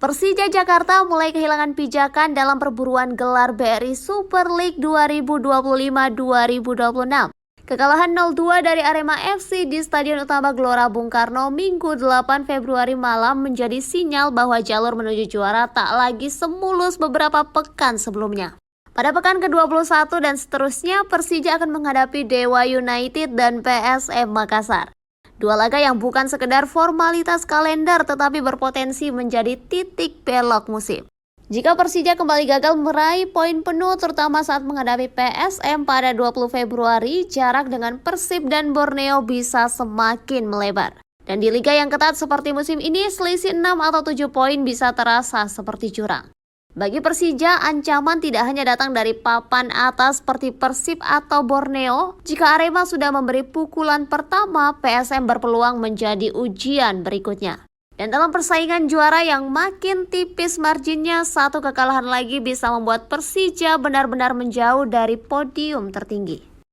Persija Jakarta mulai kehilangan pijakan dalam perburuan gelar BRI Super League 2025-2026. Kekalahan 0-2 dari Arema FC di Stadion Utama Gelora Bung Karno Minggu 8 Februari malam menjadi sinyal bahwa jalur menuju juara tak lagi semulus beberapa pekan sebelumnya. Pada pekan ke-21 dan seterusnya, Persija akan menghadapi Dewa United dan PSM Makassar. Dua laga yang bukan sekedar formalitas kalender tetapi berpotensi menjadi titik belok musim. Jika Persija kembali gagal meraih poin penuh terutama saat menghadapi PSM pada 20 Februari, jarak dengan Persib dan Borneo bisa semakin melebar. Dan di liga yang ketat seperti musim ini, selisih 6 atau 7 poin bisa terasa seperti jurang. Bagi Persija, ancaman tidak hanya datang dari papan atas seperti Persib atau Borneo. Jika Arema sudah memberi pukulan pertama, PSM berpeluang menjadi ujian berikutnya. Dan dalam persaingan juara yang makin tipis marginnya, satu kekalahan lagi bisa membuat Persija benar-benar menjauh dari podium tertinggi.